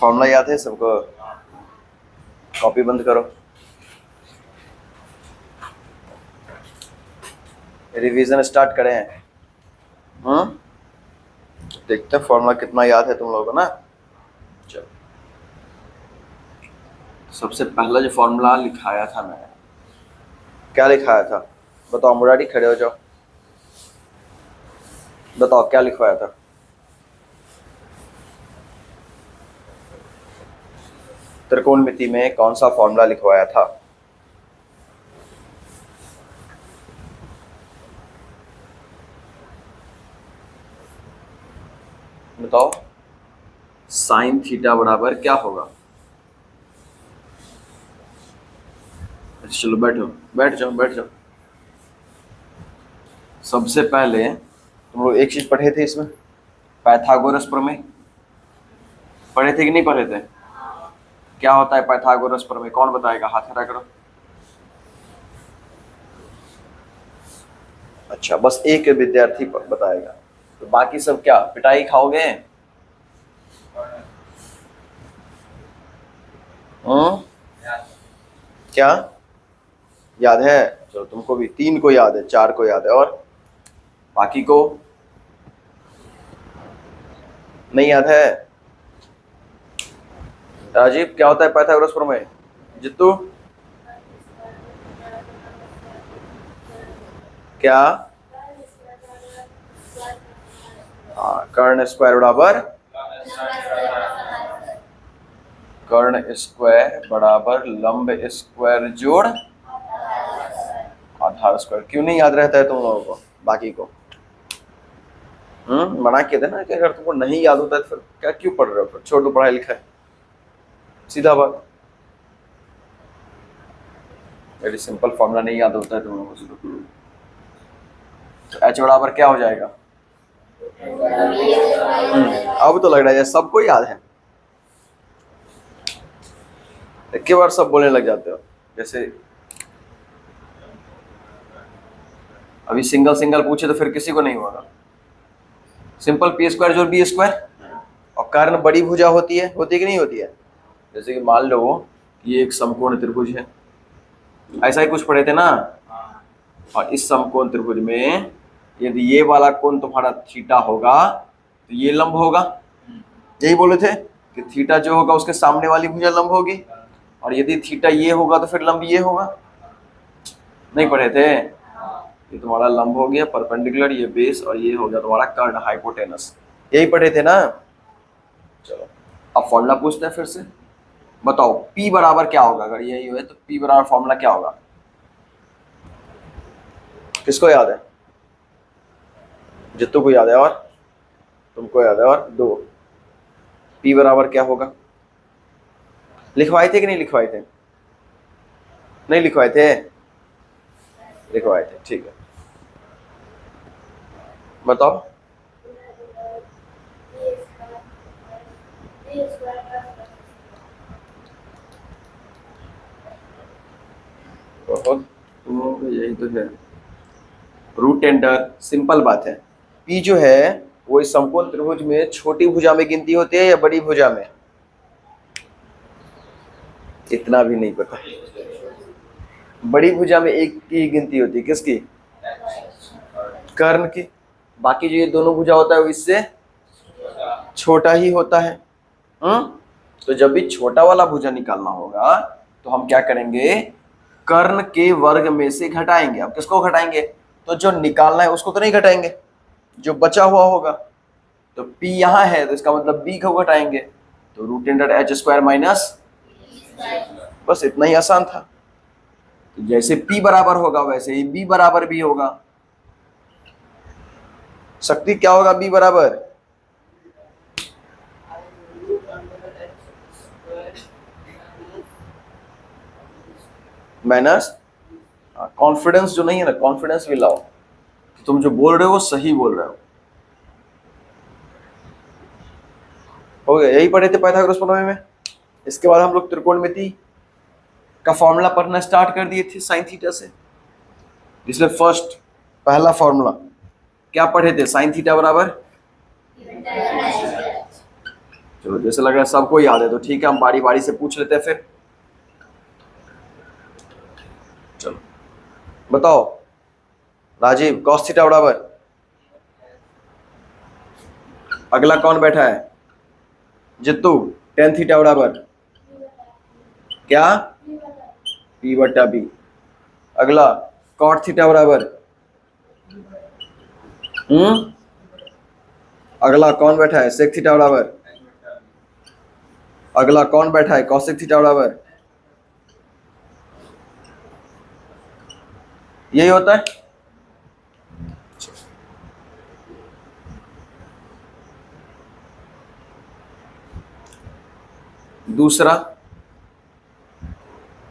Formula याद है सबको? कॉपी बंद करो, रिवीजन स्टार्ट करें। देखते हैं फॉर्मूला कितना याद है तुम लोगों को ना। चलो, सबसे पहला जो फॉर्मूला लिखाया था मैंने, क्या लिखाया था बताओ? मुरारी खड़े हो जाओ, बताओ क्या लिखवाया था? त्रिकोणमिति में कौन सा फॉर्मूला लिखवाया था? बताओ। साइन थीटा बराबर क्या होगा? चलो बैठो, बैठ जाओ, बैठ जाओ। सबसे पहले तुम लोग एक चीज पढ़े थे इसमें, पाइथागोरस प्रमेय पढ़े थे कि नहीं पढ़े थे? क्या होता है पाइथागोरस प्रमेय? कौन बताएगा? हाथ खड़ा करो। अच्छा, बस एक विद्यार्थी बताएगा, तो बाकी सब क्या पिटाई खाओगे? क्या याद है? चलो, तुमको भी 3 को याद है, 4 को याद है, और बाकी को नहीं याद है। राजीव, क्या होता है पाइथागोरस प्रमेय? जित्तू, क्या? कर्ण स्क्वायर बराबर कर्ण स्क्वायर बराबर लंब स्क्वायर जोड़ आधार स्क्वायर। क्यों नहीं याद रहता है तुम लोगों को बाकी को? मना किए थे ना कि अगर तुमको नहीं याद होता है तो फिर क्या क्यों पढ़ रहे हो? फिर छोड़ दो पढ़ाई लिखाई, सीधा बात। वेरी सिंपल फॉर्मूला नहीं याद होता है तुम लोगों को, तो एच बराबर क्या हो जाएगा? अब तो लग रहा है सबको याद है, एक बार सब बोलने लग जाते हो। जैसे अभी सिंगल सिंगल पूछे तो फिर किसी को नहीं होगा। सिंपल पी स्क्वायर जोड़ बी स्क्वायर, और कर्ण बड़ी भुजा होती है कि नहीं होती है? जैसे कि मान लो ये एक समकोण त्रिभुज है, ऐसा ही कुछ पढ़े थे ना। और इस समकोण त्रिभुज में यदि ये वाला कोण तुम्हारा थीटा होगा तो ये लंब होगा। यही बोले थे कि थीटा जो होगा उसके सामने वाली भुजा लंब होगी, और यदि थीटा ये होगा तो फिर लंब ये होगा। नहीं पढ़े थे? ये तुम्हारा लंब हो गया परपेंडिकुलर, ये बेस, और ये हो गया तुम्हारा कर्ण हाइपोटेनस। यही पढ़े थे ना। चलो, अब फॉर्मूला पूछते हैं फिर से। बताओ P बराबर क्या होगा? अगर यही हो तो P बराबर फॉर्मूला क्या होगा? किसको याद है? जित्तू को याद है, और तुमको याद है, और 2। P बराबर क्या होगा? लिखवाए थे कि नहीं लिखवाए थे? नहीं लिखवाए थे? लिखवाए थे, ठीक है। बताओ। बहुत यही तो है, रूट एंडर, सिंपल बात है। P जो है वो इस समकोण त्रिभुज में छोटी भुजा में गिनती होती है या बड़ी भुजा में? इतना भी नहीं पता। बड़ी भुजा में एक की गिनती होती है, किसकी? कर्ण की। बाकी जो ये दोनों भुजा होता है वो इससे छोटा ही होता है। तो जब भी छोटा वाला भुजा निकालना होगा तो हम क्या करेंगे? कर्ण के वर्ग में से घटाएंगे। अब किसको घटाएंगे? तो जो निकालना है उसको तो नहीं घटाएंगे, जो बचा हुआ होगा। तो P यहाँ है तो इसका मतलब B को घटाएंगे, तो root under h square minus, बस इतना ही आसान था। तो जैसे P बराबर होगा वैसे ही B बराबर भी होगा। शक्ति क्या होगा B बराबर? माइनस, कॉन्फिडेंस जो नहीं है ना, कॉन्फिडेंस भी लाओ, तो तुम जो बोल रहे हो वो सही बोल रहे हो गया। यही पढ़े थे पाइथागोरस प्रमेय में। इसके बाद हम लोग त्रिकोणमिति का फॉर्मूला पढ़ना स्टार्ट कर दिए थे साइन थीटा से, जिसमें फर्स्ट पहला फॉर्मूला क्या पढ़े थे? साइन थीटा बराबर चलो जैसे लग रहा है सबको याद है तो ठीक है, हम बारी बारी से पूछ लेते हैं फिर। चलो बताओ राजीव, कॉस थीटा बराबर, अगला कौन बैठा है? जित्तू, टेन थीटा बराबर क्या? पी बट्टा बी। अगला कॉट थीटा बराबर अगला कौन बैठा है? सेक थीटा बराबर। अगला कौन बैठा है? कॉसेक थीटा बराबर। यही होता है। दूसरा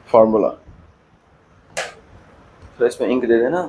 फॉर्मूला, तो इसमें इंक दे देना।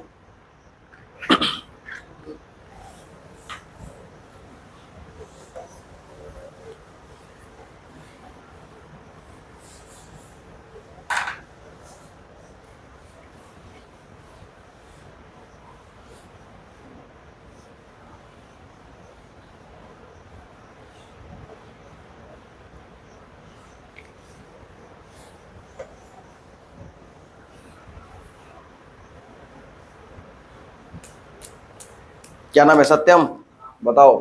क्या नाम है? सत्यम, बताओ।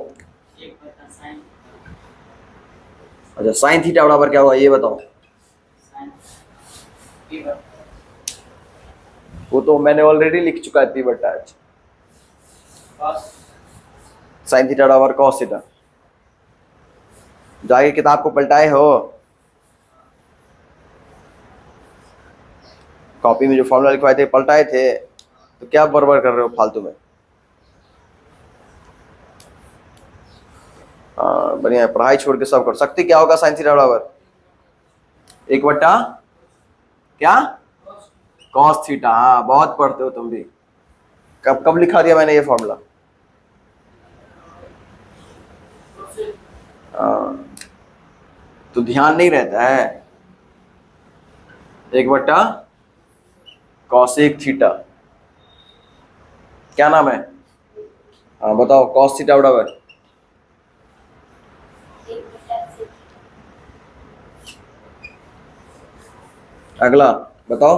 अच्छा, साइन थीटा बराबर क्या हुआ ये बताओ। वो तो मैंने ऑलरेडी लिख चुका है, पी बट्टा एच। साइन थीटा बराबर कॉस थीटा। जाके किताब को पलटाए हो? कॉपी में जो फॉर्मूला लिखवाए थे पलटाए थे, तो क्या बरबर कर रहे हो फालतू में? हाँ बढ़िया है, पढ़ाई छोड़ के सब कर सकती। क्या होगा साइन थीटा बराबर? एक बट्टा क्या? Cos theta. हाँ बहुत पढ़ते हो तुम भी। कब कब लिखा दिया मैंने ये फॉर्मूला? तो ध्यान नहीं रहता है। एक बट्टा कॉसेक थीटा। क्या नाम है? हाँ बताओ, कॉस थीटा बराबर अगला बताओ।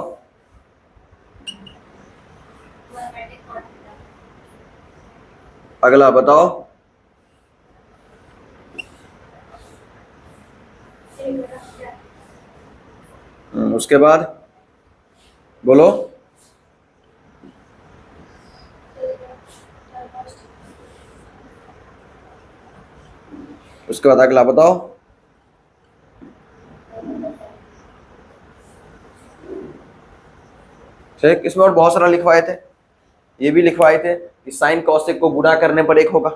अगला बताओ। उसके बाद बोलो। उसके बाद अगला बताओ। ठीक, इसमें और बहुत सारा लिखवाए थे। ये भी लिखवाए थे कि साइन कॉसेक को गुणा करने पर एक होगा,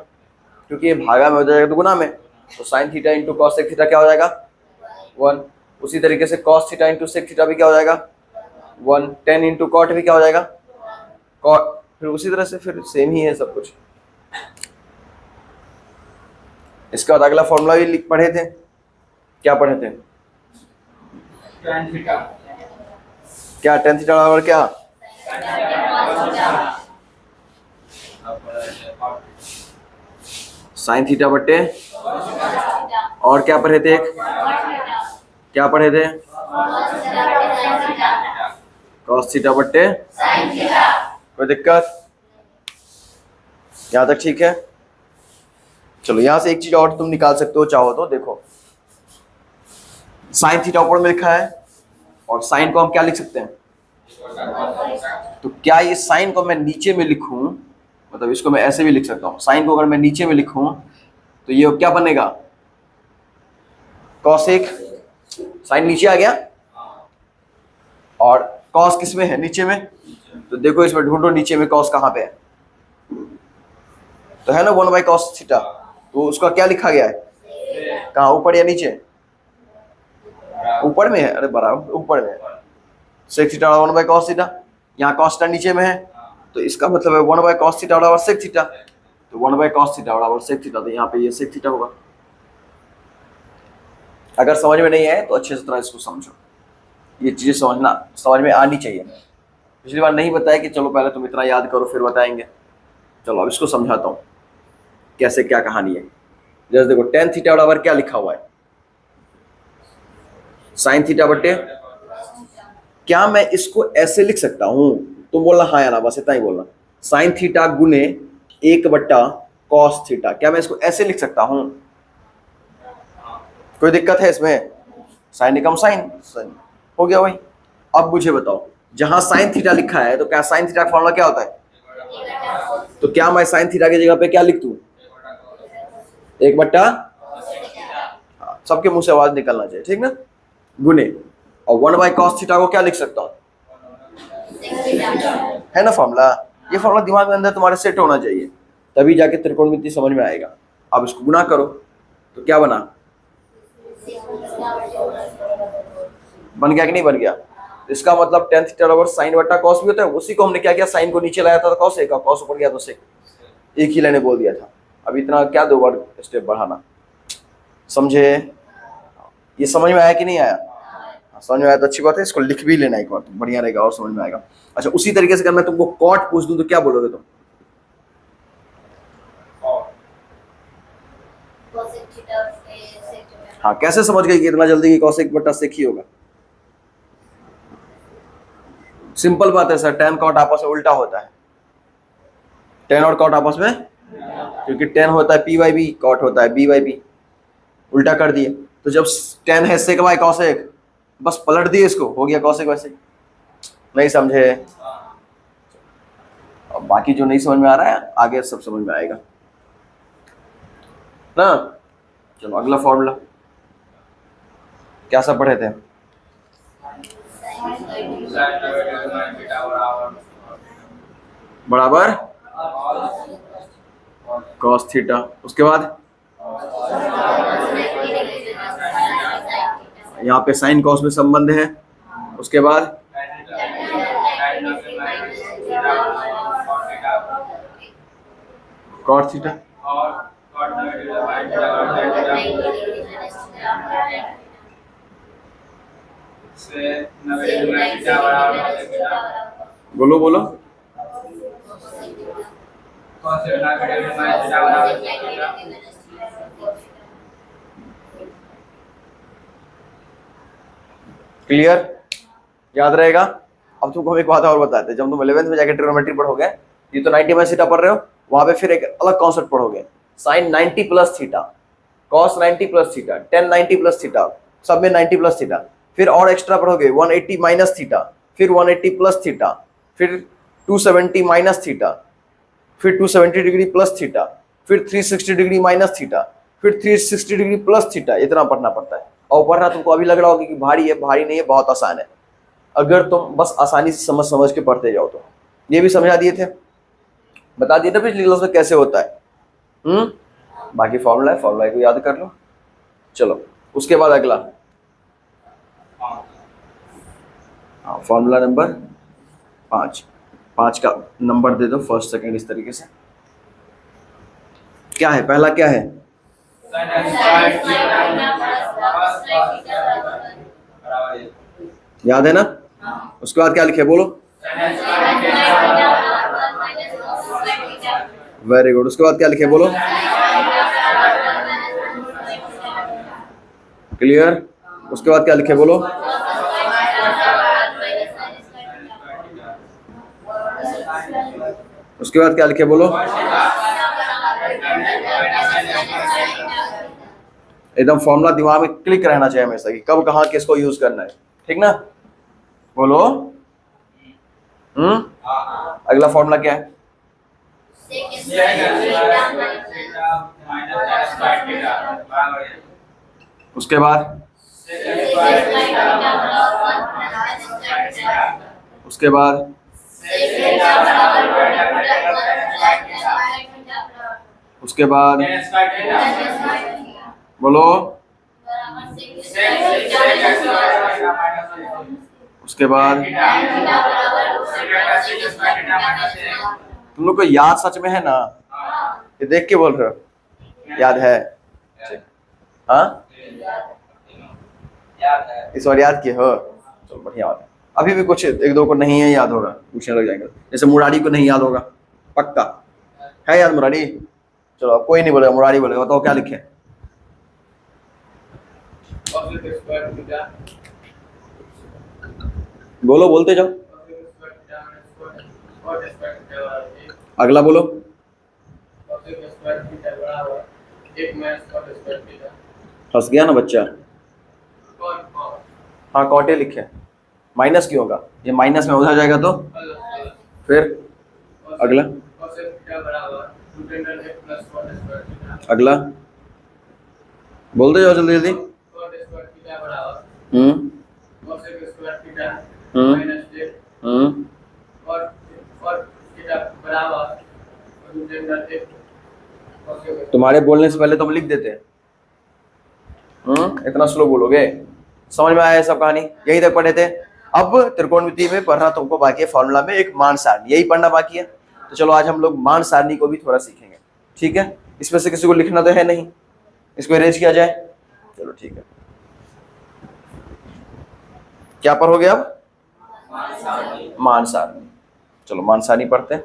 क्योंकि ये भागा में हो जाएगा तो गुणा में, तो sine theta into cosec theta क्या हो जाएगा? 1। उसी तरीके से cos theta into sec theta भी क्या हो जाएगा? 1। टेन इंटू कॉट भी क्या हो जाएगा? कॉट। फिर उसी तरह से फिर सेम ही है सब कुछ। इसके बाद अगला फॉर्मूला भी पढ़े थे। क्या पढ़े थे? क्या? टेन थीटा बराबर क्या? साइन थीटा बट्टे और क्या पढ़े थे? क्या पढ़े थे? कॉस थीटा बट्टे। कोई दिक्कत? यहां तक ठीक है? चलो यहां से एक चीज और तुम निकाल सकते हो चाहो तो। देखो साइन थीटा ऊपर में लिखा है और साइन को हम क्या लिख सकते हैं? तो क्या ये साइन को मैं नीचे में लिखूं, मतलब इसको मैं ऐसे भी लिख सकता हूं। साइन को अगर मैं नीचे में लिखूं तो ये क्या बनेगा? कॉसेक। साइन नीचे आ गया और कॉस किस में है? नीचे में। तो देखो इसमें ढूंढो नीचे में कॉस कहां पे है, तो है ना 1 बाई कॉस थीटा। तो उसका क्या लिखा गया है? कहाँ, ऊपर या नीचे? ऊपर में है। अरे बराबर ऊपर में है। Sec theta 1 by cos theta. यहाँ कॉस थीटा नीचे में है, तो इसका मतलब है 1 बाई कॉस थीटा बराबर सेक थीटा। तो 1 बाई कॉस थीटा बराबर सेक थीटा, तो यहाँ पे ये सेक थीटा होगा। अगर समझ में नहीं आए तो अच्छे से तरह इसको समझो। ये चीजें समझ में आनी चाहिए। पिछली बार नहीं बताया कि चलो पहले तुम इतना याद करो फिर बताएंगे। चलो अब इसको समझाता हूँ कैसे क्या कहानी है। जैसे देखो टेन थीटा बराबर क्या लिखा हुआ है? साइन थीटा बट्टे, क्या मैं इसको ऐसे लिख सकता हूं? तुम बोलना हाँ या ना, बस इतना ही बोलना। साइन थीटा गुने 1 कॉस थीटा, क्या मैं इसको ऐसे लिख सकता हूं? कोई दिक्कत है इसमें? साइन एकम साइन, हो गया भाई। अब मुझे बताओ, जहां साइन थीटा लिखा है तो क्या साइन थीटा का फॉर्मूला क्या होता है? तो क्या मैं साइन थीटा की जगह पे क्या लिख दूं? 1/, सबके मुंह से आवाज निकलना चाहिए, ठीक ना? गुने, और 1/cos थीटा को क्या लिख सकता हूं? है ना फॉर्मूला? ये फॉर्मूला दिमाग में अंदर तुम्हारे सेट होना चाहिए, तभी जाके त्रिकोणमिति समझ में आएगा। अब इसको गुना करो तो क्या बना? बन गया कि नहीं बन गया? इसका मतलब tan थीटा बराबर साइन बट्टा कॉस भी होता है। उसी को हमने क्या किया, साइन को नीचे लाया था तो कॉस एक, कॉस ऊपर गया तो सेक, एक ही लाइन बोल दिया था। अब इतना क्या 2 बार स्टेप बढ़ाना, समझे? ये समझ में आया कि नहीं आया? समझ में आया तो अच्छी बात है, इसको लिख भी लेना एक बार तो बढ़िया रहेगा और समझ में आएगा। अच्छा, उसी तरीके से अगर मैं तुमको कॉट पूछ दूं तो क्या बोलोगे तुम? हाँ, कैसे समझ गए कि इतना जल्दी कि cos 1 बट्टा sec ही होगा? सिंपल बात है सर, tan cot आपस में उल्टा होता है। tan और cot आपस में, क्योंकि tan होता है p/b, cot होता है b/b, उल्टा कर दिए। तो जब tan है sec y cos 1, बस पलट दिए इसको, हो गया cos 1 वैसे। नहीं समझे? अब बाकी जो नहीं समझ में आ रहा है आगे सब समझ में आएगा ना। चलो अगला फॉर्मूला क्या सब पढ़े थे? बराबर cos थीटा, उसके बाद यहाँ पे साइन कॉस में संबंध है, उसके बाद cot थीटा, बोलो बोलो। क्लियर? याद रहेगा? अब तुमको हम एक बात और बताते हैं, जब तुम 11th में जाके ट्रिग्नोमेट्री पढ़ोगे, ये तो 90 माइनस थीटा पढ़ रहे हो, वहां पे फिर एक अलग कॉन्सेप्ट पढ़ोगे, sine 90 plus theta, cos 90 plus theta, tan 90 plus theta, सब में 90 प्लस थीटा, फिर और एक्स्ट्रा पढ़ोगे 180 माइनस थीटा, फिर 180 प्लस थीटा, फिर 270 माइनस थीटा, फिर 270 डिग्री प्लस थीटा, फिर 360 डिग्री माइनस थीटा, फिर 360 डिग्री प्लस थीटा, इतना पढ़ना पड़ता है। और पढ़ना तुमको अभी लग रहा होगा कि भारी है, भारी नहीं है, बहुत आसान है, अगर तुम बस आसानी से समझ समझ के पढ़ते जाओ तो। ये भी समझा दिए थे, बता दिए थे पिछली क्लास में कैसे होता है। बाकी फॉर्मूला है, फॉर्मूला को याद कर लो। चलो उसके बाद अगला फॉर्मूला नंबर 5 का नंबर दे दो, फर्स्ट सेकंड, इस तरीके से। क्या है पहला? क्या है? याद है ना? उसके बाद क्या लिखे बोलो? Very good. उसके बाद क्या लिखे बोलो? क्लियर? उसके बाद क्या लिखे बोलो? उसके बाद क्या लिखे बोलो? एकदम फॉर्मूला दिमाग में क्लिक रहना चाहिए हमेशा कि कब कहाँ किसको यूज करना है, ठीक ना? बोलो। अगला फॉर्मूला क्या है? उसके बाद उसके बाद उसके बाद बोलो। उसके बाद तुम लोग को याद सच में है ना? ये देख के बोल रहे हो? याद है? हाँ, इस बार याद किए हो? चलो बढ़िया बात है। अभी भी कुछ एक दो को नहीं है याद होगा, पूछने लग जाएंगे। जैसे मुरारी को नहीं याद होगा, पक्का है याद मुरारी? चलो अब कोई नहीं बोलेगा, मुरारी बोलेगा। बताओ क्या लिखे? बोलो, बोलते जाओ। अगला बोलो। फंस गया ना बच्चा। हाँ कॉटे लिखे, माइनस क्यों होगा, ये माइनस में उधर जाएगा तो फिर अगला। अगला बोलते जाओ जल्दी जल्दी। हम्म हम्म तुम्हारे बोलने से पहले तो हम लिख देते हैं। इतना स्लो बोलोगे? समझ में आया सब कहानी? यही तक पढ़े थे। अब त्रिकोणमिति में पढ़ना तुमको बाकी है, फॉर्मूला में एक मान सारणी, यही पढ़ना बाकी है। तो चलो आज हम लोग मान सारणी को भी थोड़ा सीखेंगे, ठीक है? इसमें से किसी को लिखना तो है नहीं, इसको इरेज किया जाए। चलो ठीक है, क्या पर हो गया अब? मान सारणी। चलो मान सारणी पढ़ते हैं।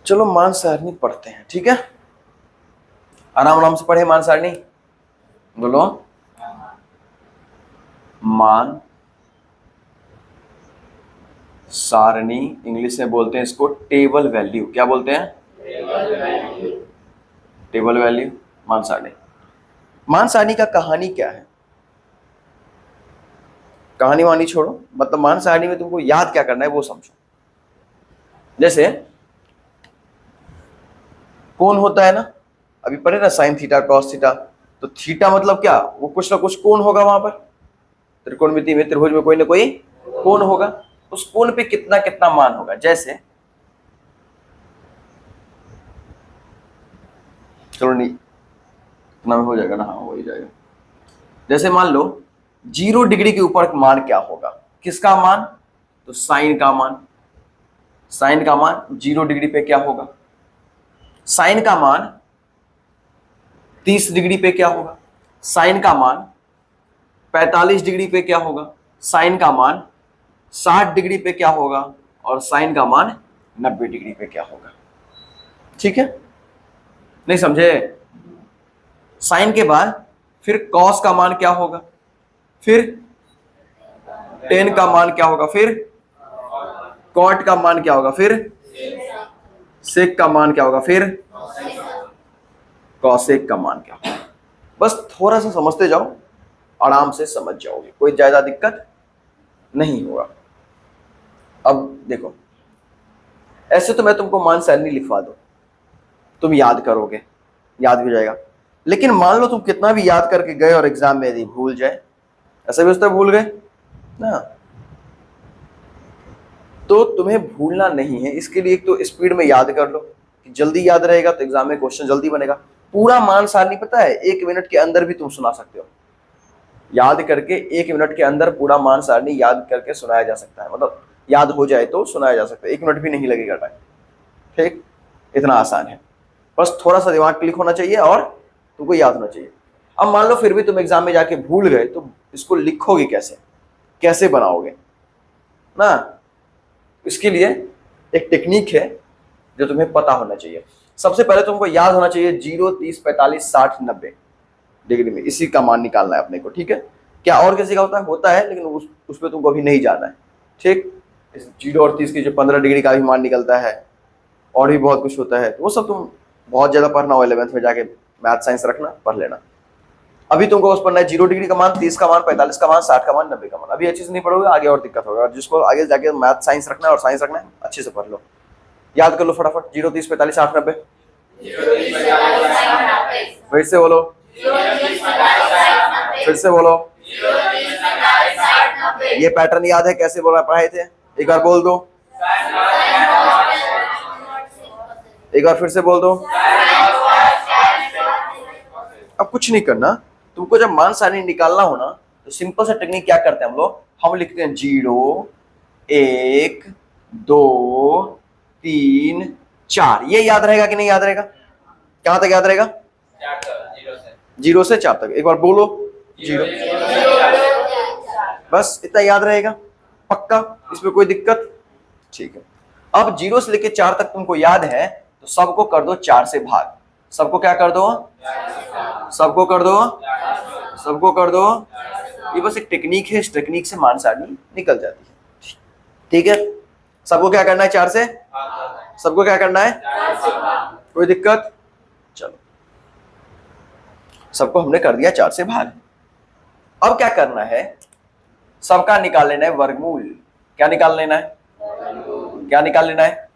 चलो मान सारणी पढ़ते हैं, ठीक है? आराम आराम से पढ़े मान सारणी। बोलो, मान सारणी, इंग्लिश में बोलते हैं इसको टेबल वैल्यू। क्या बोलते हैं? Table value. मान सारणी। मान सारणी का कहानी क्या है? कहानी वानी छोड़ो, मतलब मान सारणी में तुमको याद क्या करना है वो समझो। जैसे कोण होता है ना, अभी पढ़े ना, साइन थीटा कॉस थीटा। तो थीटा मतलब क्या, वो कुछ ना कुछ कोण होगा वहां पर। त्रिकोणमिति में, त्रिभुज में कोई ना कोई कोण होगा। उस कोण पे कितना कितना मान होगा। जैसे चलो नहीं, इतना में हो जाएगा ना? हाँ हो ही जाएगा। जैसे मान लो 0 डिग्री के ऊपर मान क्या होगा? किसका मान? तो साइन का मान। साइन का मान 0 डिग्री पे क्या होगा? साइन का मान 30 डिग्री पे क्या होगा? साइन का मान 45 डिग्री पे क्या होगा? साइन का मान 60 डिग्री पे क्या होगा? और साइन का मान 90 डिग्री पे क्या होगा? ठीक है, नहीं समझे? साइन के बाद फिर कॉस का मान क्या होगा? फिर टेन का मान क्या होगा? फिर कॉट का मान क्या होगा? फिर सेक का मान क्या होगा? फिर कॉसेक का मान क्या होगा? बस थोड़ा सा समझते जाओ, आराम से समझ जाओगे, कोई ज्यादा दिक्कत नहीं होगा। अब देखो, ऐसे तो मैं तुमको मान सारणी लिखवा दूं, तुम याद करोगे, याद भी जाएगा। लेकिन मान लो तुम कितना भी याद करके गए और एग्जाम में यदि भूल जाए, ऐसा भी होता है, भूल गए ना, तो तुम्हें भूलना नहीं है। इसके लिए एक तो स्पीड में याद कर लो कि जल्दी याद रहेगा, तो एग्जाम में क्वेश्चन जल्दी बनेगा। पूरा मान सारणी पता है 1 मिनट के अंदर भी तुम सुना सकते हो। याद करके 1 मिनट के अंदर पूरा मान सारणी याद करके सुनाया जा सकता है, मतलब याद हो जाए तो सुनाया जा सकता है, 1 मिनट भी नहीं लगेगा टाइम। ठीक, इतना आसान है। बस थोड़ा सा दिमाग क्लिक होना चाहिए और तुमको याद होना चाहिए। अब मान लो फिर भी तुम एग्जाम में जाके भूल गए, तो इसको लिखोगे कैसे, कैसे बनाओगे ना? इसके लिए एक टेक्निक है जो तुम्हें पता होना चाहिए। सबसे पहले तुमको याद होना चाहिए 0, 30, 45, 60, 90 डिग्री में इसी का मान निकालना है अपने को, ठीक है? क्या और किसी का होता है लेकिन उस पर तुमको अभी नहीं जाना है, ठीक? इस 0 और 30 की जो 15 डिग्री का भी मान निकलता है, और भी बहुत कुछ होता है, तो वो सब तुम बहुत ज्यादा पढ़ना हो 11th में जाके, मैथ साइंस रखना, पढ़ लेना। अभी तुमको बस पढ़ना है 0 डिग्री का मान, 30 का मान, 45 का मान, 60 का मान, 90 का मान। अभी अच्छे से नहीं पढ़ोगे आगे और दिक्कत होगा। और जिसको आगे जाके मैथ साइंस रखना है और साइंस रखना है, अच्छे से पढ़ लो, याद कर लो फटाफट। 0, 30, 45, 60, 90। फिर से बोलो, फिर से बोलो। ये पैटर्न याद है कैसे बोला पढ़ाए थे? एक बार बोल दो, एक बार फिर से बोल दो। अब कुछ नहीं करना तुमको, जब मान सारणी निकालना हो ना, तो सिंपल सा टेक्निक क्या करते हैं हम लोग, हम लिखते हैं 0 1 2 3 4। ये याद रहेगा कि नहीं याद रहेगा? कहां तक याद रहेगा? 0 से 4 तक। एक बार बोलो 0, बस इतना याद रहेगा पक्का, इसमें कोई दिक्कत? ठीक है। अब 0 से लेके 4 तक तुमको याद है तो सबको कर दो 4 से भाग। सबको क्या कर दो? सबको कर दो, सबको कर दो। ये बस एक टेक्निक है, इस टेक्निक से मान सारणी निकल जाती है। ठीक है, सबको क्या करना है? 4 से। सबको क्या करना है? कोई दिक्कत? चलो, सबको हमने कर दिया 4 से भाग। अब क्या करना है? सबका निकाल लेना है वर्गमूल। क्या निकाल लेना है? क्या निकाल लेना है?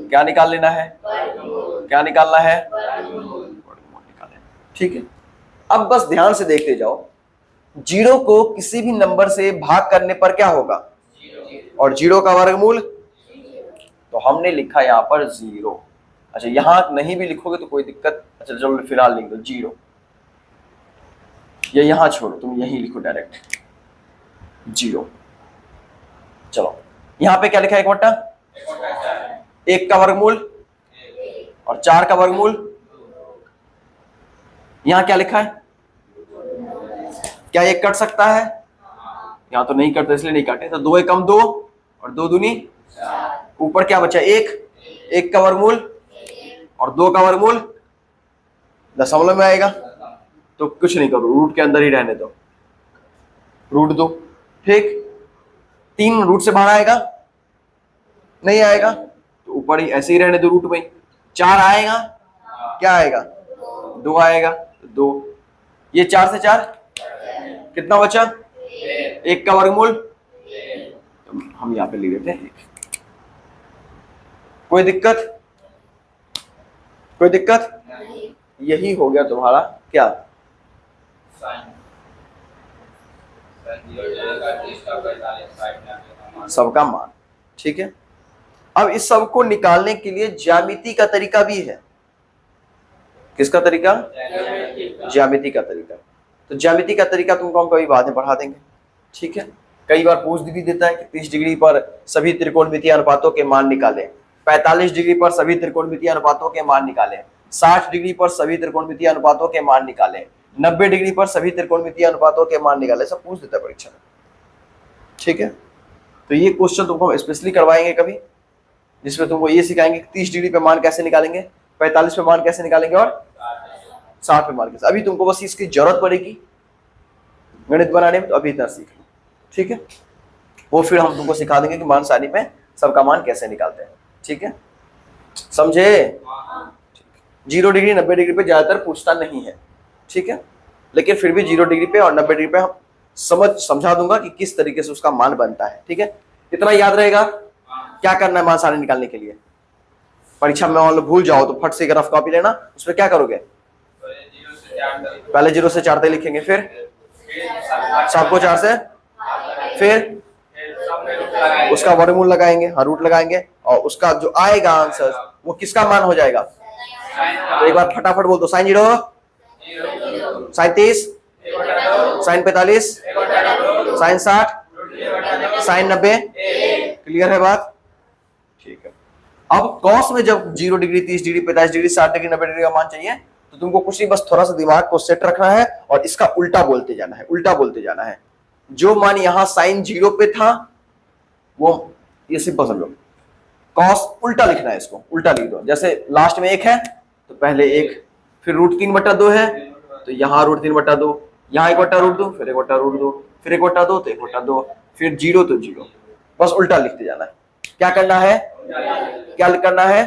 क्या निकाल लेना है? क्या निकालना है? वर्गमूल निकालना है। ठीक है, अब बस ध्यान से देखते जाओ, 0 को किसी भी नंबर से भाग करने पर क्या होगा? और 0 का वर्गमूल, तो हमने लिखा यहां पर 0। अच्छा, यहां नहीं भी लिखोगे तो कोई दिक्कत, अच्छा चलो फिलहाल लिख दो 0। ये यहां छोड़ो, तुम यही लिखो डायरेक्ट 0। चलो, यहां पे क्या लिखा है? 1 का वर्गमूल और 4 का वर्गमूल। यहां क्या लिखा है? क्या ये कट सकता है? यहां तो नहीं कटता, इसलिए नहीं काटे। तो 2 एकम 2 और 2 दूनी, ऊपर क्या बचा? 1 का वर्गमूल और 2 का वर्गमूल दशमलव में आएगा, तो कुछ नहीं करो, रूट के अंदर ही रहने दो, रूट दो। ठीक, 3 रूट से बाहर आएगा? नहीं आएगा, तो ऊपर ही ऐसे ही रहने दो रूट में। 4 आएगा? क्या आएगा? 2 आएगा, 2। ये 4 से 4 कितना बचा? 1 का वर्गमूल, तो हम यहां पे लिख देते हैं 1। कोई दिक्कत? कोई दिक्कत? यही हो गया तुम्हारा क्या? सबका मान। ठीक है, अब इस सब को निकालने के लिए ज्यामिति का तरीका भी है। किसका तरीका? ज्यामिति का तरीका। तो ज्यामिति का तरीका तुमको हम कभी बाद में पढ़ा देंगे। ठीक है, कई बार पूछ भी देता है कि 30 डिग्री पर सभी त्रिकोणमितीय अनुपातों के मान निकालें, 45 डिग्री पर सभी त्रिकोणमितीय अनुपातों के मान निकालें, 60 डिग्री पर सभी त्रिकोणमितीय अनुपातों के मान निकालें, 90 डिग्री पर सभी त्रिकोणमितीय अनुपातों के मान निकालें, सब पूछ देता है परीक्षा में। ठीक है, तो ये क्वेश्चन तुमको हम स्पेशली करवाएंगे कभी, जिसमें तुमको ये सिखाएंगे कि 30 डिग्री पे मान कैसे निकालेंगे, 45 पे मान कैसे निकालेंगे और 60 पे मान कैसे। अभी तुमको बस इसकी जरूरत पड़ेगी गणित बनाने में, तो अभी इतना सीख लो। ठीक है, वो फिर हम तुमको सिखा देंगे कि मान सारणी में सबका मान कैसे निकालते हैं। ठीक है, समझे? 0 डिग्री 90 डिग्री पे ज्यादातर पूछता नहीं है। ठीक है, लेकिन फिर भी 0 डिग्री पे और 90 डिग्री पे हम समझा दूंगा कि किस तरीके से उसका मान बनता है। ठीक है, इतना याद रहेगा। क्या करना है मान सारणी निकालने के लिए? परीक्षा में मान लो भूल जाओ तो फट से रफ कॉपी लेना, उसमें क्या करोगे? पहले 0 से 4 तक लिखेंगे, फिर सबको 4 से, फिर उसका वर्गमूल लगाएंगे, हाँ रूट लगाएंगे, और उसका जो आएगा आंसर वो किसका मान हो जाएगा? तो एक बार फटाफट बोल दो, sine 0, sine 30, sine 45, sine 60, sine 90। Clear है बात? ठीक है, अब कॉस में जब 0 degree 30 degree 45 degree 60 degree 90 degree का मान चाहिए, तो तुमको कुछ नहीं, बस थोड़ा सा दिमाग को सेट रखना है और इसका उल्टा बोलते जाना है, उल्टा बोलते जाना है। जो मान यहां साइन 0 पे था वो, ये सिंपल समझो, कॉस उल्टा लिखना है, इसको उल्टा लिख दो। जैसे लास्ट में 1 है तो पहले 1, फिर √3/2 है तो यहाँ √3/2, यहाँ 1/√2, फिर 1/√2, फिर 1/2 तो 1/2, फिर 0 तो 0, बस उल्टा लिखते जाना है। क्या करना है? क्या करना है?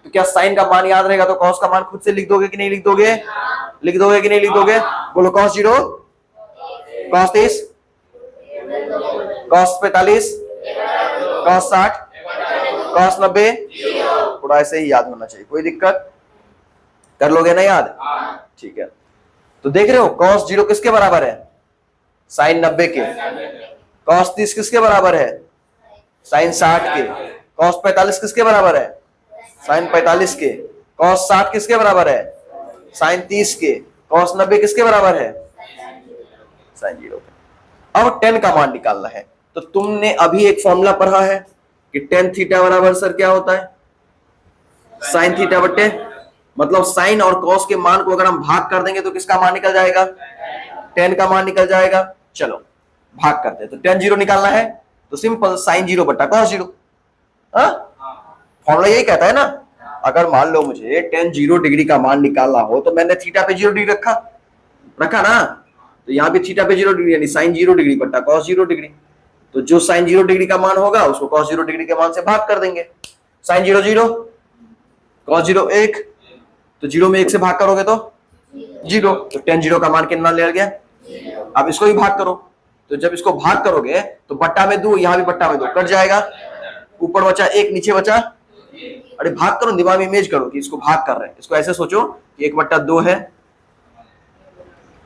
तो क्या साइन का मान याद रहेगा तो कॉस का मान खुद से लिख दोगे कि नहीं लिख दोगे? लिख दोगे कि नहीं लिख दोगे? बोलो, cos 0, cos 30, cos 45, cos 60, cos 90। थोड़ा ऐसे ही याद होना चाहिए, कोई दिक्कत? कर लोगे ना याद? ठीक है, तो देख रहे हो cos 0 किसके बराबर है? साइन 90 के। cos 30 किसके बराबर है? साइन 60 के। cos 45 किसके बराबर है? साइन 45 के। cos 60 किसके बराबर है? साइन 30 के। cos 90 किसके बराबर है? साइन 0 पे। अब tan का मान निकालना है, तो तुमने अभी एक फॉर्मूला पढ़ा है कि tan थीटा बराबर सर क्या होता है, साइन थीटा बटे, मतलब साइन और कॉस के मान को अगर हम भाग कर देंगे तो किसका मान निकल जाएगा, tan का मान निकल जाएगा। चलो भाग करते हैं, तो tan 0 निकालना है तो सिंपल साइन 0 बटा कॉस 0। फॉर्मूला यही कहता है ना, अगर मान लो मुझे tan 0 डिग्री का मान निकालना हो तो मैंने थीटा पे 0 डिग्री रखा ना, तो यहाँ पे थीटा पे 0 डिग्री यानी साइन 0 डिग्री बटा कॉस 0 डिग्री। तो जो साइन 0 डिग्री का मान होगा उसको कॉस 0 डिग्री के मान से भाग कर देंगे। साइन 0 0, कॉस 0 1, तो 0 में 1 से भाग करोगे तो 0, तो tan 0 का मान कितना ले गया। अब इसको भी भाग करो, तो जब इसको भाग करोगे तो बट्टा में 2, यहाँ भी बट्टा में 2 कट जाएगा, ऊपर बचा 1 नीचे बचा, अरे भाग करो, दिमाग में इमेज करो कि इसको भाग कर रहे हैं। इसको ऐसे सोचो कि 1/2 है,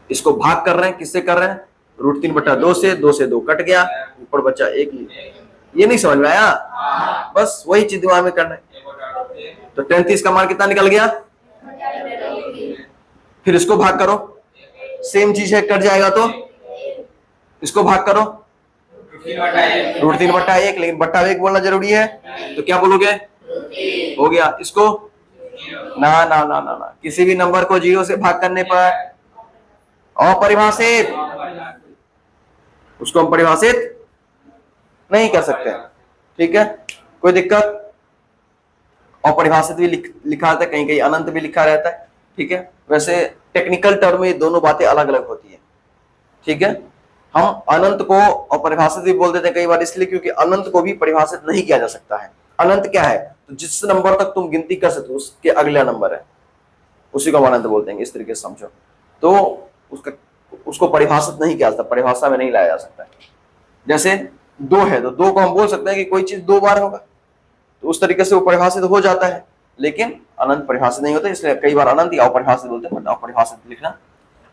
इसको भाग कर रहे हैं, किससे कर रहे हैं, √3/2 से, 2 से 2 कट गया, ऊपर बचा 1। ये नहीं समझ में आया, बस वही चीज दिमाग में करना है। तो tan 30 का मान कितना निकल गया, फिर इसको भाग करो, सेम चीज है, कट जाएगा तो इसको भाग करो, √3/1, लेकिन बट्टा 1 बोलना जरूरी है, तो क्या बोलोगे, हो गया। इसको ना ना ना ना ना, किसी भी नंबर को 0 से भाग करने पर अपरिभाषित, उसको हम परिभाषित नहीं कर सकते, ठीक है, कोई दिक्कत। अपरिभाषित भी लिखा रहता है, कहीं कहीं अनंत भी लिखा रहता है, ठीक है। वैसे टेक्निकल टर्म में दोनों बातें अलग अलग होती है, ठीक है। हम अनंत को अपरिभाषित भी बोल देते हैं कई बार, इसलिए क्योंकि अनंत को भी परिभाषित नहीं किया जा सकता है। अनंत क्या है, तो जिस नंबर तक तुम गिनती कर सकते हो उसके अगला नंबर है, उसी को हम अनंत बोलते हैं, इस तरीके से समझो। तो उसको परिभाषित नहीं किया जाता, परिभाषा में नहीं लाया जा सकता है। जैसे 2 है तो 2 को हम बोल सकते हैं कि कोई चीज 2 बार होगा, तो उस तरीके से वो परिभाषित हो जाता है, लेकिन अनंत परिभाषित नहीं होता, इसलिए कई बार अनंत या अपरिभाषित बोलते हैं, अपरिभाषित लिखना।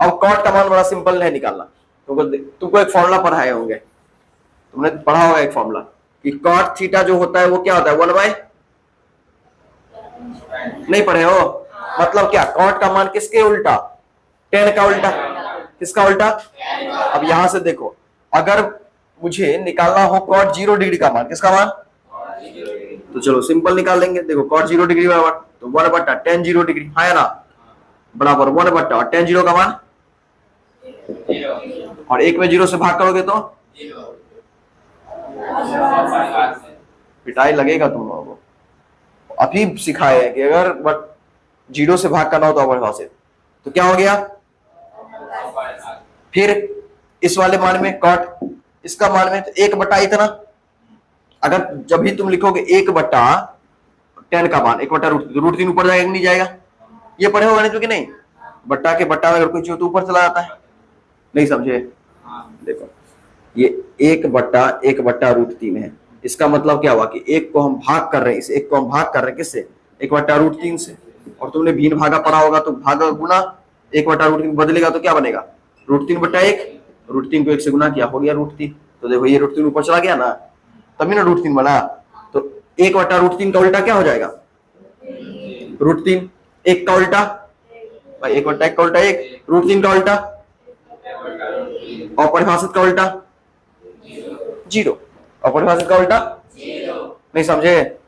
अब कॉट का मान बड़ा सिंपल है निकालना, तुमको एक फॉर्मूला पढ़ाए होंगे, तुमने पढ़ा होगा एक फॉर्मूला कि कॉट थीटा जो होता है वो क्या होता है, 1/, नहीं पढ़े हो, मतलब क्या, कॉट का मान किसके उल्टा, tan का उल्टा, किसका उल्टा। अब यहां से देखो, अगर मुझे निकालना हो कॉट 0 डिग्री का मान, किसका मान, तो चलो सिंपल निकाल लेंगे। देखो कॉट 0 डिग्री बराबर तो 1/tan 0 डिग्री है ना, बराबर 1/, और tan 0 का मान, और 1 में 0 से भाग करोगे तो पिटाई लगेगा तुम लोगों को। अभी सिखाए कि अगर 0 से भाग करना हो तो अपरिभाषित, तो क्या हो गया, फिर इस वाले मान में कॉट, इसका मान में तो 1/, इतना, अगर जब भी तुम लिखोगे 1/tan का मान 1/√3 ऊपर जाएगा नहीं जाएगा, ये पढ़े होगा नहीं तो कि नहीं, बट्टा के बट्टा में अगर कोई चीज तो ऊपर चला जाता है, नहीं समझे। देखो ये 1/√3 है, इसका मतलब क्या हुआ कि 1 को हम भाग कर रहे हैं, इस 1 को हम भाग कर रहे हैं किससे, 1/√3 से, और तुमने भिन्न भागा पढ़ा होगा तो भागा गुना 1/√3 बदलेगा तो क्या बनेगा, √3/1, √3 को 1 से गुना किया, हो गया √3। तो देखो ये √3 ऊपर चला गया ना, तभी ना √3 बना। तो 1/√3 का उल्टा क्या हो जाएगा, √3, 1 का उल्टा, 1/1 का उल्टा 1, √3 का उल्टा, अपरिभाषित का उल्टा 0, अपरिभाषित का उल्टा 0, नहीं समझे।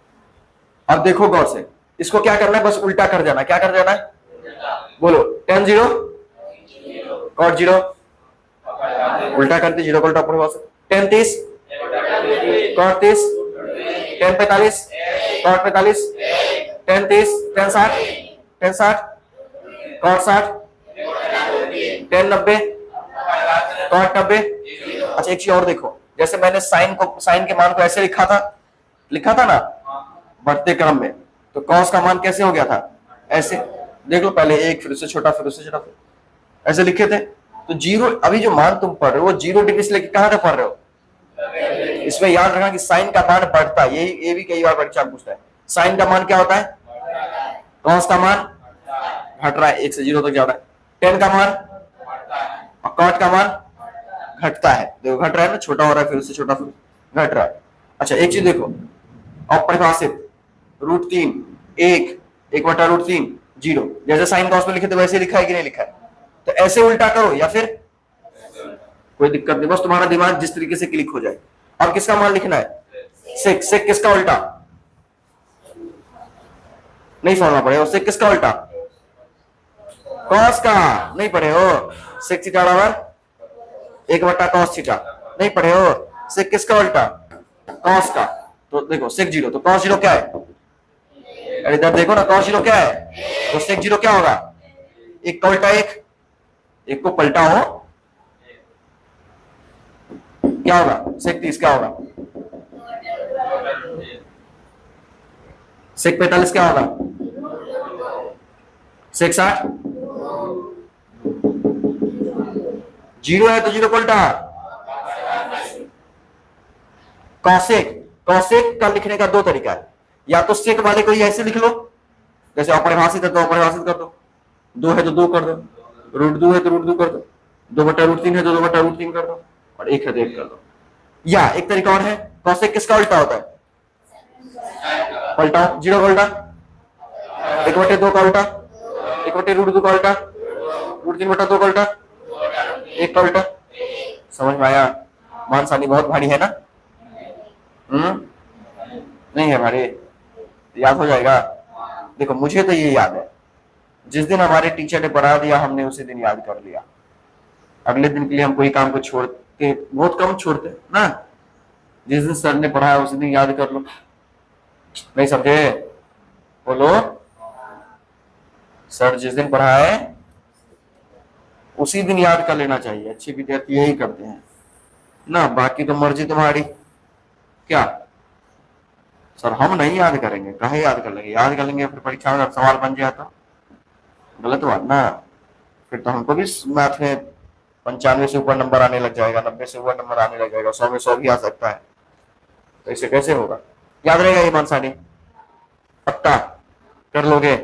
अब देखो गौर से, इसको क्या करना है, बस उल्टा कर जाना, क्या कर जाना है, बोलो, tan 0, cot 0, उल्टा करते 0 का उल्टा अपरिभाषित, tan 30, cot 30, tan 45, cot 45, tan 30, tan 60, tan 60, cot 60, tan 90, cot 90। अच्छा एक चीज और देखो, जैसे मैंने साइन के मान को ऐसे लिखा था ना बढ़ते क्रम में, तो कॉस का मान कैसे हो गया था, ऐसे देख लो, पहले 1 फिर उससे छोटा फिर उससे छोटा, ऐसे लिखे थे। तो 0, अभी जो मान तुम पढ़ रहे हो वो 0 डिग्री से लेकर कहां तक पढ़ रहे हो, इसमें याद रखना कि साइन का मान बढ़ता है, ये भी कई बार परीक्षा पूछता है, साइन का मान क्या होता है, कॉस का मान घट रहा है, 1 से 0 तक जा रहा है, tan का मान और cot का मान घटता है, देखो घट रहा है ना, छोटा हो रहा है फिर उससे छोटा फिर घट रहा है। अच्छा एक चीज देखो, अपरिभाषित √3 1, 1/√3 0, जैसे साइन कॉस में लिखे थे वैसे लिखा है कि नहीं लिखा है, तो ऐसे उल्टा करो या फिर कोई दिक्कत नहीं, बस तुम्हारा दिमाग जिस तरीके से क्लिक हो जाए। अब किसका मान लिखना है? सेक। सेक किसका उल्टा? नहीं समझना पड़ेगा। सेक किसका उल्टा? कॉस का। नहीं पढ़े हो? सेक थीटा बराबर 1/cos थीटा। नहीं पढ़े हो? सेक किसका उल्टा? कॉस का। तो देखो सेक जीरो, तो कॉस जीरो क्या है? अरे इधर देखो ना, कॉस जीरो क्या है? तो सेक जीरो क्या होगा? एक का उल्टा एक, एक को पलटा हो क्या होगा? सेक 30 क्या होगा? सेक 45 क्या होगा? सेक 60। जीरो है तो जीरो को उल्टा। कॉसेक। कॉसेक का लिखने का दो तरीका है, या तो सेक वाले को ही ऐसे लिख लो, जैसे अपरिभाषित है तो अपरिभाषित कर दो, दो है तो दो कर दो, रूट दो है तो रूट दो कर दो, 2/√3 है तो 2/√3 कर दो, और एक है तो एक कर दो। या एक तरीका और है, कॉसेक किसका उल्टा होता है? पलटा जीरो का उल्टा, 1/2 का उल्टा, 1/√2 का उल्टा, √3/2 का उल्टा, एक का उल्टा। समझ में आया? मानसानी बहुत भारी है ना? नहीं है भारी, याद हो जाएगा। देखो मुझे तो ये याद है, जिस दिन हमारे टीचर ने पढ़ा दिया हमने उसी दिन याद कर लिया। अगले दिन के लिए हम कोई काम को छोड़ के बहुत कम छोड़ते ना, जिस दिन सर ने पढ़ाया उसी दिन याद कर लो। नहीं समझे? बोलो। सर जिस दिन पढ़ाए उसी दिन याद कर लेना चाहिए, अच्छे विद्यार्थी यही करते हैं ना, बाकी तो मर्जी तुम्हारी। क्या सर हम नहीं याद करेंगे? कहे याद कर लेंगे? याद कर लेंगे फिर परीक्षा में सवाल बन जाए तो गलत बात ना। फिर तो हमको भी मैथ में 95 से ऊपर नंबर आने लग जाएगा, 90 से ऊपर नंबर आने लग जाएगा, 100 में 100 भी आ सकता है। तो इसे कैसे होगा? याद रहेगा ये मानसानी? पक्का कर लोगे?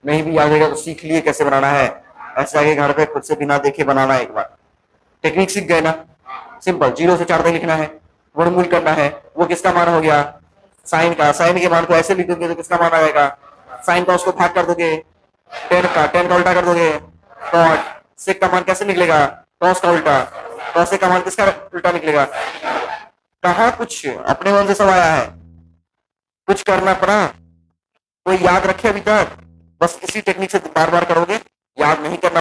नहीं भी याद रहेगा तो सीख लिए कैसे बनाना है, ऐसे आगे घर पे खुद से बिना देखे बनाना है। एक बार टेक्निक सीख गए ना, सिंपल 0 से 4 तक लिखना है, वर्गमूल करना है। वो किसका मान हो गया? साइन का। साइन के मान को ऐसे लिख दोगे तो किसका मान आएगा? साइन का उसको भाग कर दोगे, 10 का उल्टा कर दोगे कॉट। सेक का मान कैसे निकलेगा? कॉस का उल्टा। कॉस का मान किसका उल्टा निकलेगा? कहा कुछ अपने मन से सब आया है? कुछ करना पड़ा? कोई याद रखे अभी तक? बस इसी टेक्निक से बार बार करोगे, याद नहीं करना।